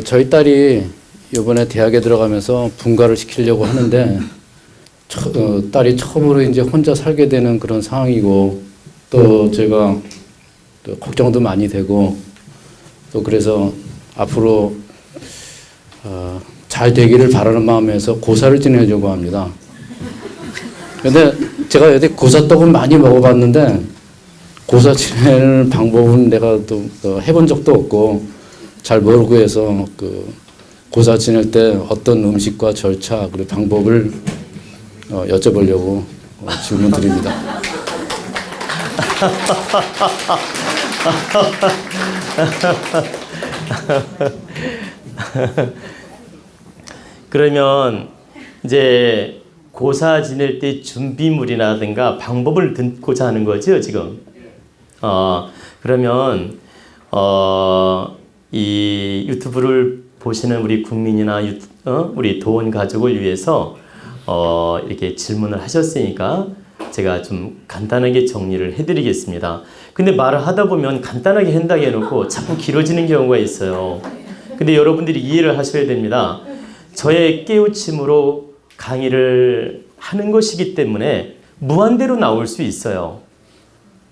저희 딸이 이번에 대학에 들어가면서 분가를 시키려고 하는데 딸이 처음으로 이제 혼자 살게 되는 그런 상황이고 또 제가 또 걱정도 많이 되고 또 그래서 앞으로 잘 되기를 바라는 마음에서 고사를 지내려고 합니다. 근데 제가 여태 고사떡은 많이 먹어봤는데 고사 지내는 방법은 내가 또 해본 적도 없고 잘 모르고 해서 고사 지낼 때 어떤 음식과 절차 그리고 방법을 여쭤보려고 질문 드립니다. 그러면 이제 고사 지낼 때 준비물이라든가 방법을 듣고자 하는 거죠, 지금. 그러면 이 유튜브를 보시는 우리 국민이나 우리 도원 가족을 위해서 이렇게 질문을 하셨으니까 제가 좀 간단하게 정리를 해드리겠습니다. 근데 말을 하다 보면 간단하게 한다고 해놓고 자꾸 길어지는 경우가 있어요. 근데 여러분들이 이해를 하셔야 됩니다. 저의 깨우침으로 강의를 하는 것이기 때문에 무한대로 나올 수 있어요.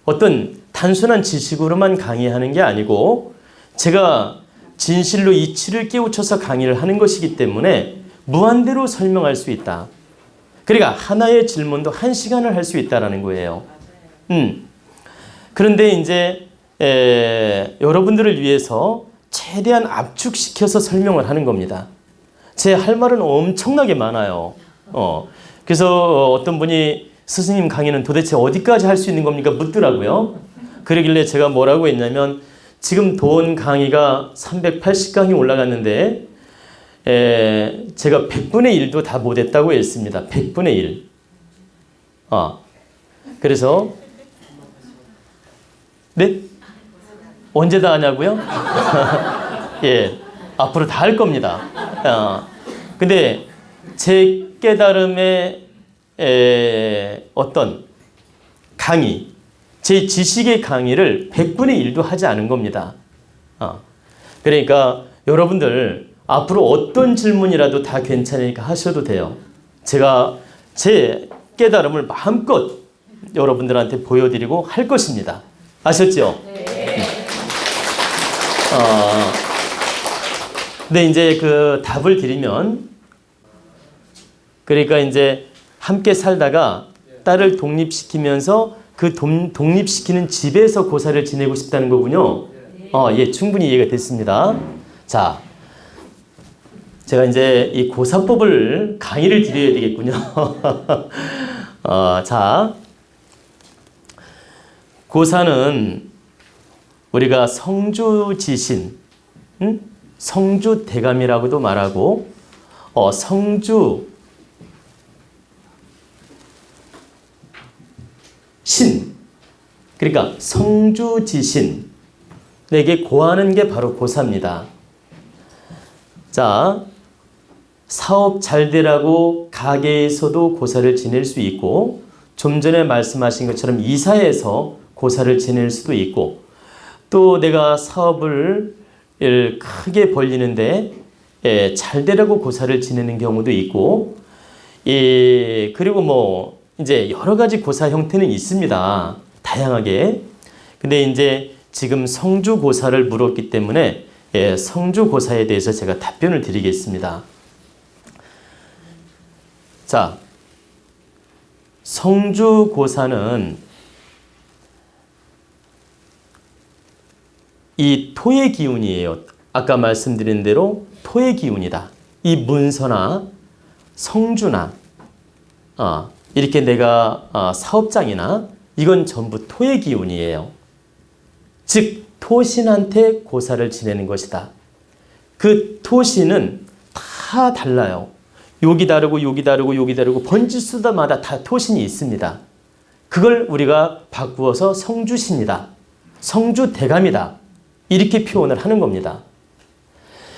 어떤 단순한 지식으로만 강의하는 게 아니고 제가 진실로 이치를 깨우쳐서 강의를 하는 것이기 때문에 무한대로 설명할 수 있다. 그러니까 하나의 질문도 1시간을 할 수 있다는 거예요. 그런데 이제 여러분들을 위해서 최대한 압축시켜서 설명을 하는 겁니다. 제 할 말은 엄청나게 많아요. 그래서 어떤 분이 스승님 강의는 도대체 어디까지 할 수 있는 겁니까? 묻더라고요. 그러길래 제가 뭐라고 했냐면 지금 도원 강의가 380강이 올라갔는데 제가 100분의 1도 다 못했다고 했습니다. 100분의 1. 그래서 네? 언제 다 하냐고요? 예, 앞으로 다 할 겁니다. 근데 제 깨달음의 어떤 강의, 제 지식의 강의를 100분의 1도 하지 않은 겁니다. 그러니까 여러분들 앞으로 어떤 질문이라도 다 괜찮으니까 하셔도 돼요. 제가 제 깨달음을 마음껏 여러분들한테 보여드리고 할 것입니다. 아셨죠? 네. 근데 이제 그 답을 드리면, 그러니까 이제 함께 살다가 딸을 독립시키면서 그 독립시키는 집에서 고사를 지내고 싶다는 거군요. 예, 충분히 이해가 됐습니다. 자, 제가 이제 이 고사법을 강의를 드려야 되겠군요. 자, 고사는 우리가 성주지신, 성주대감이라고도 말하고, 성주신, 그러니까 성주지신에게 고하는 게 바로 고사입니다. 자, 사업 잘 되라고 가게에서도 고사를 지낼 수 있고, 좀 전에 말씀하신 것처럼 이사에서 고사를 지낼 수도 있고, 또 내가 사업을 크게 벌리는데 잘 되라고 고사를 지내는 경우도 있고, 그리고 뭐 이제 여러 가지 고사 형태는 있습니다. 다양하게. 근데 이제 지금 성주고사를 물었기 때문에 성주고사에 대해서 제가 답변을 드리겠습니다. 자, 성주고사는 이 토의 기운이에요. 아까 말씀드린 대로 토의 기운이다. 이 문서나 성주나 이렇게 내가 사업장이나 이건 전부 토의 기운이에요. 즉 토신한테 고사를 지내는 것이다. 그 토신은 다 달라요. 여기 다르고 여기 다르고 여기 다르고 번지수다마다 다 토신이 있습니다. 그걸 우리가 바꾸어서 성주신이다. 성주대감이다. 이렇게 표현을 하는 겁니다.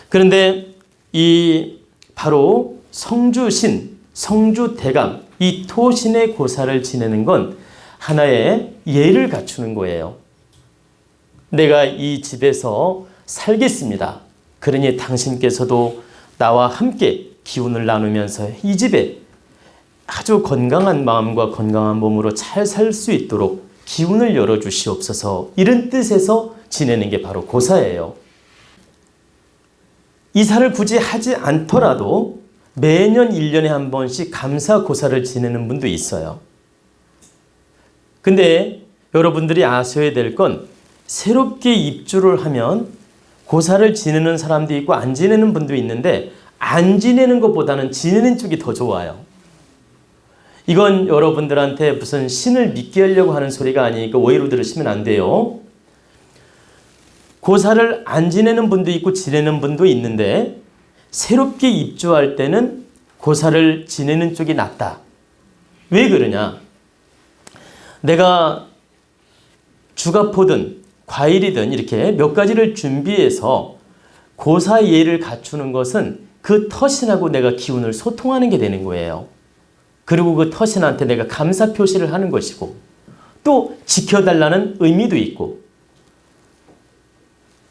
그런데 이 바로 성주신, 성주대감, 이 토신의 고사를 지내는 건 하나의 예를 갖추는 거예요. 내가 이 집에서 살겠습니다. 그러니 당신께서도 나와 함께 기운을 나누면서 이 집에 아주 건강한 마음과 건강한 몸으로 잘 살 수 있도록 기운을 열어주시옵소서. 이런 뜻에서 지내는 게 바로 고사예요. 이사를 굳이 하지 않더라도 매년 1년에 한 번씩 감사 고사를 지내는 분도 있어요. 근데 여러분들이 아셔야 될 건 새롭게 입주를 하면 고사를 지내는 사람도 있고 안 지내는 분도 있는데 안 지내는 것보다는 지내는 쪽이 더 좋아요. 이건 여러분들한테 무슨 신을 믿게 하려고 하는 소리가 아니니까 오해로 들으시면 안 돼요. 고사를 안 지내는 분도 있고 지내는 분도 있는데 새롭게 입주할 때는 고사를 지내는 쪽이 낫다. 왜 그러냐? 내가 주가포든 과일이든 이렇게 몇 가지를 준비해서 고사 예를 갖추는 것은 그 터신하고 내가 기운을 소통하는 게 되는 거예요. 그리고 그 터신한테 내가 감사 표시를 하는 것이고 또 지켜달라는 의미도 있고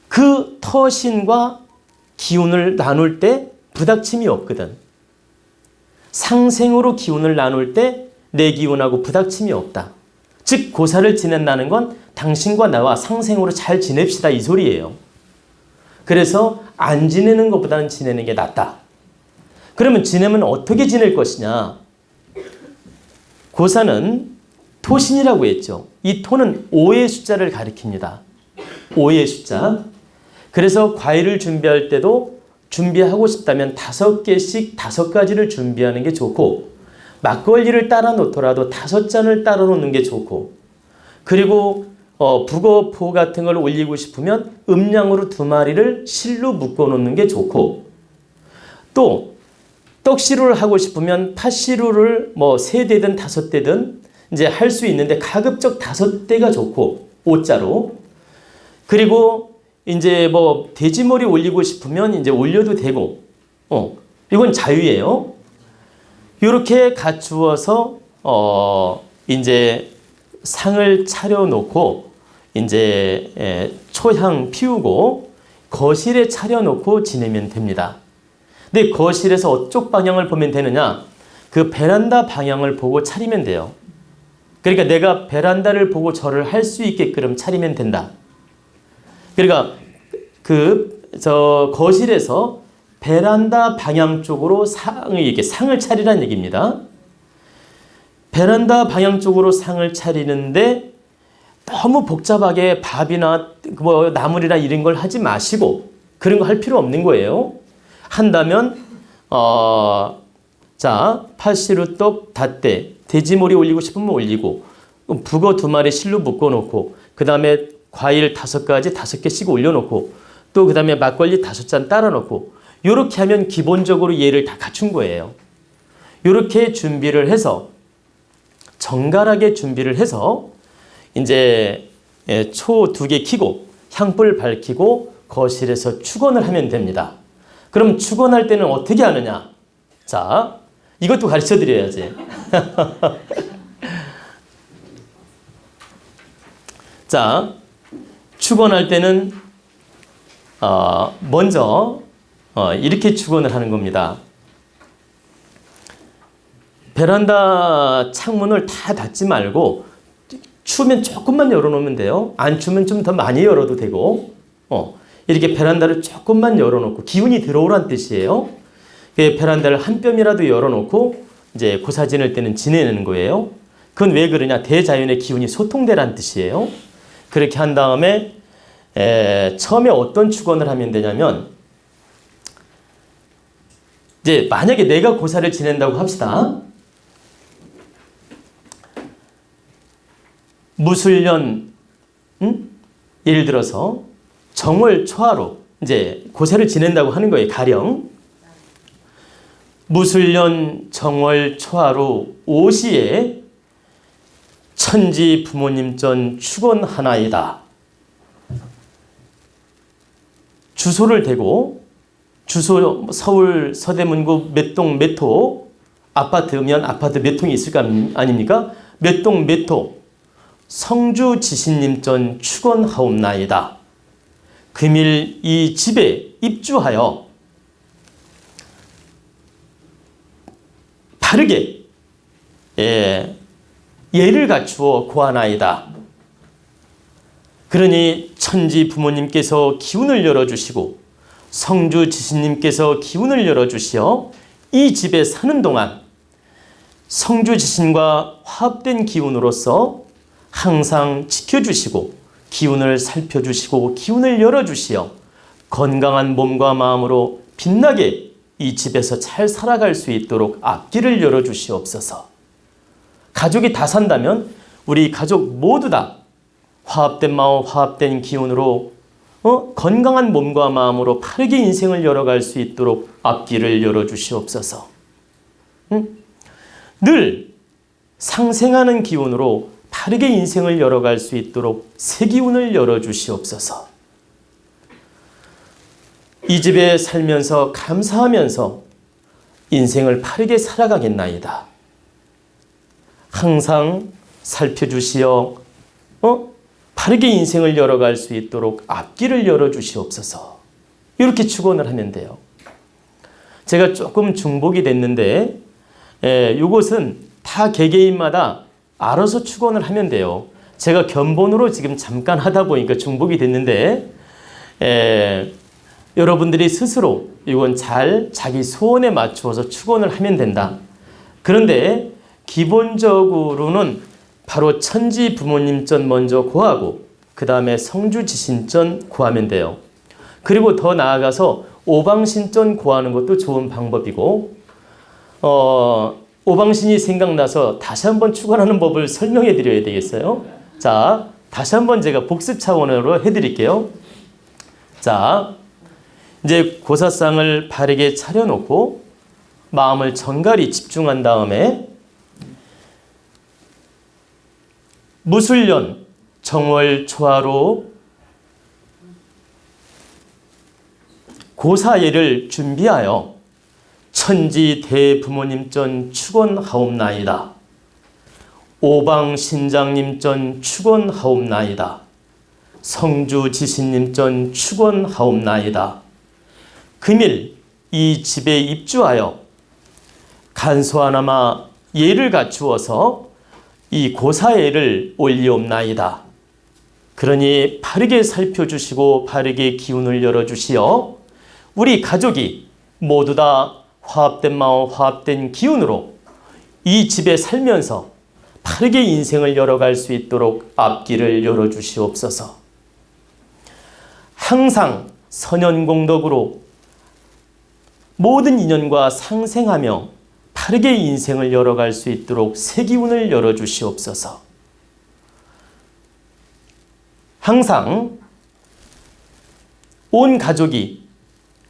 그 터신과 기운을 나눌 때 부닥침이 없거든. 상생으로 기운을 나눌 때 내 기운하고 부닥침이 없다. 즉 고사를 지낸다는 건 당신과 나와 상생으로 잘 지냅시다 이 소리예요. 그래서 안 지내는 것보다는 지내는 게 낫다. 그러면 지내면 어떻게 지낼 것이냐? 고사는 토신이라고 했죠. 이 토는 5의 숫자를 가리킵니다. 5의 숫자. 그래서 과일을 준비할 때도 준비하고 싶다면 5개씩 5가지를 준비하는 게 좋고 막걸리를 따라 놓더라도 5잔을 따라 놓는 게 좋고 그리고 북어포 같은 걸 올리고 싶으면 음량으로 2마리를 실로 묶어 놓는 게 좋고 또 떡시루를 하고 싶으면 팥시루를 뭐 3대든 5대든 이제 할 수 있는데 가급적 5대가 좋고 5자로 그리고 이제 뭐 돼지머리 올리고 싶으면 이제 올려도 되고 이건 자유예요. 이렇게 갖추어서 이제 상을 차려놓고 이제 초향 피우고 거실에 차려놓고 지내면 됩니다. 근데 거실에서 어쪽 방향을 보면 되느냐? 그 베란다 방향을 보고 차리면 돼요. 그러니까 내가 베란다를 보고 절을 할 수 있게끔 차리면 된다. 그러니까 거실에서 베란다 방향 쪽으로 상을 차리라는 얘기입니다. 베란다 방향 쪽으로 상을 차리는데 너무 복잡하게 밥이나 뭐 나물이나 이런 걸 하지 마시고 그런 거 할 필요 없는 거예요. 한다면 팥시루 떡 닷대 돼지머리 올리고 싶으면 올리고 북어 2마리 실로 묶어놓고 그 다음에 과일 5가지 5개씩 올려놓고 또 그 다음에 막걸리 5잔 따라 놓고 이렇게 하면 기본적으로 예를 다 갖춘 거예요. 이렇게 준비를 해서 정갈하게 준비를 해서 이제 초 2개 켜고 향불 밝히고 거실에서 축원을 하면 됩니다. 그럼 축원할 때는 어떻게 하느냐? 자, 이것도 가르쳐 드려야지. 자, 축원할 때는 먼저 이렇게 축원을 하는 겁니다. 베란다 창문을 다 닫지 말고 추우면 조금만 열어놓으면 돼요. 안 추우면 좀 더 많이 열어도 되고 이렇게 베란다를 조금만 열어놓고 기운이 들어오란 뜻이에요. 베란다를 한 뼘이라도 열어놓고 이제 고사 지낼 때는 지내는 거예요. 그건 왜 그러냐? 대자연의 기운이 소통되란 뜻이에요. 그렇게 한 다음에 처음에 어떤 축원을 하면 되냐면 이제 만약에 내가 고사를 지낸다고 합시다. 무술년 예를 들어서 정월 초하루 이제 고사를 지낸다고 하는 거예요. 가령 무술년 정월 초하루 5시에 천지 부모님 전 축원하나이다. 주소를 대고 주소 서울 서대문구 몇 동 몇 호 아파트면 아파트 몇 통이 있을 거 아닙니까? 몇 동 몇 호 성주 지신님 전 축원하옵나이다. 금일 이 집에 입주하여 바르게 예를 갖추어 고하나이다. 그러니 천지 부모님께서 기운을 열어주시고 성주 지신님께서 기운을 열어주시어 이 집에 사는 동안 성주 지신과 화합된 기운으로서 항상 지켜주시고 기운을 살펴주시고 기운을 열어주시어 건강한 몸과 마음으로 빛나게 이 집에서 잘 살아갈 수 있도록 앞길을 열어주시옵소서. 가족이 다 산다면 우리 가족 모두 다 화합된 마음, 화합된 기운으로 건강한 몸과 마음으로 바르게 인생을 열어갈 수 있도록 앞길을 열어주시옵소서. 늘 상생하는 기운으로 바르게 인생을 열어갈 수 있도록 새 기운을 열어주시옵소서. 이 집에 살면서 감사하면서 인생을 바르게 살아가겠나이다. 항상 살펴주시어 바르게 인생을 열어갈 수 있도록 앞길을 열어주시옵소서. 이렇게 축원을 하면 돼요. 제가 조금 중복이 됐는데 이것은 다 개개인마다 알아서 축원을 하면 돼요. 제가 견본으로 지금 잠깐 하다 보니까 중복이 됐는데 여러분들이 스스로 이건 잘 자기 소원에 맞추어서 축원을 하면 된다. 그런데 기본적으로는 바로 천지 부모님 전 먼저 구하고 그 다음에 성주 지신 전 구하면 돼요. 그리고 더 나아가서 오방신 전 구하는 것도 좋은 방법이고 오방신이 생각나서 다시 한번 축원하는 법을 설명해 드려야 되겠어요. 자, 다시 한번 제가 복습 차원으로 해드릴게요. 자, 이제 고사상을 바르게 차려놓고 마음을 정갈히 집중한 다음에 무술년 정월 초하로 고사예를 준비하여 천지 대부모님 전 축원하옵나이다. 오방신장님 전 축원하옵나이다. 성주 지신님 전 축원하옵나이다. 금일 이 집에 입주하여 간소하나마 예를 갖추어서 이 고사예를 올리옵나이다. 그러니 바르게 살펴주시고 바르게 기운을 열어주시어 우리 가족이 모두 다 화합된 마음, 화합된 기운으로 이 집에 살면서 바르게 인생을 열어갈 수 있도록 앞길을 열어주시옵소서. 항상 선연공덕으로 모든 인연과 상생하며 바르게 인생을 열어갈 수 있도록 새 기운을 열어주시옵소서. 항상 온 가족이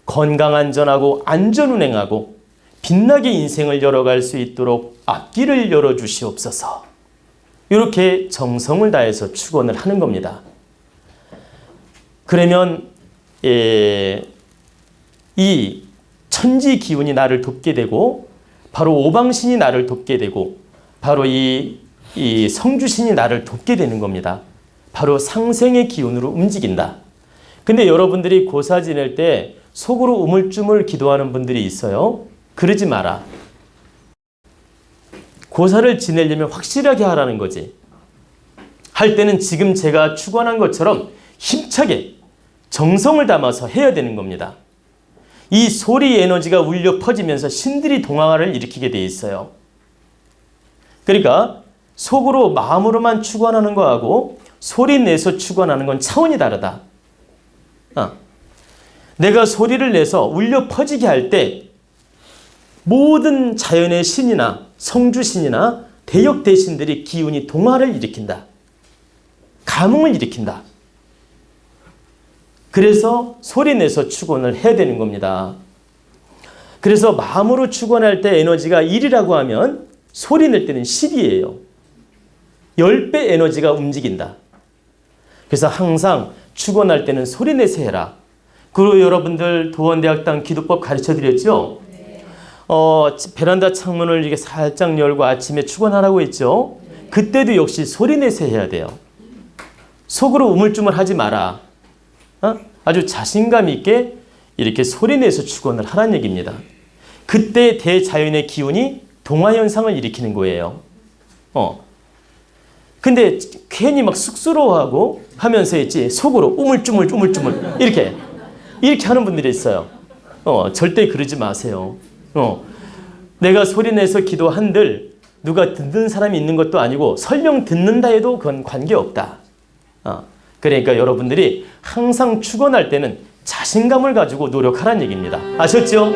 건강안전하고 안전운행하고 빛나게 인생을 열어갈 수 있도록 앞길을 열어주시옵소서. 이렇게 정성을 다해서 축원을 하는 겁니다. 그러면 이 천지 기운이 나를 돕게 되고 바로 오방신이 나를 돕게 되고 바로 이 성주신이 나를 돕게 되는 겁니다. 바로 상생의 기운으로 움직인다. 근데 여러분들이 고사 지낼 때 속으로 우물쭈물 기도하는 분들이 있어요. 그러지 마라. 고사를 지내려면 확실하게 하라는 거지. 할 때는 지금 제가 축원한 것처럼 힘차게 정성을 담아서 해야 되는 겁니다. 이 소리 에너지가 울려 퍼지면서 신들이 동화를 일으키게 돼 있어요. 그러니까 속으로 마음으로만 축원하는 거하고 소리 내서 축원하는 건 차원이 다르다. 내가 소리를 내서 울려 퍼지게 할 때 모든 자연의 신이나 성주신이나 대역대신들이 기운이 동화를 일으킨다. 감흥을 일으킨다. 그래서 소리 내서 축원을 해야 되는 겁니다. 그래서 마음으로 축원할 때 에너지가 1이라고 하면 소리 낼 때는 10이에요. 10배 에너지가 움직인다. 그래서 항상 축원할 때는 소리 내서 해라. 그리고 여러분들 도원대학당 기도법 가르쳐 드렸죠? 베란다 창문을 이렇게 살짝 열고 아침에 축원하라고 했죠? 그때도 역시 소리 내서 해야 돼요. 속으로 우물쭈물 하지 마라. 아주 자신감 있게 이렇게 소리내서 축원을 하라는 얘기입니다. 그때 대자연의 기운이 동화현상을 일으키는 거예요. 근데 괜히 막 쑥스러워하고 하면서 있지 속으로 우물쭈물 이렇게 하는 분들이 있어요. 절대 그러지 마세요. 내가 소리내서 기도한들 누가 듣는 사람이 있는 것도 아니고 설명 듣는다 해도 그건 관계없다. 그러니까 여러분들이 항상 축원할 때는 자신감을 가지고 노력하라는 얘기입니다. 아셨죠?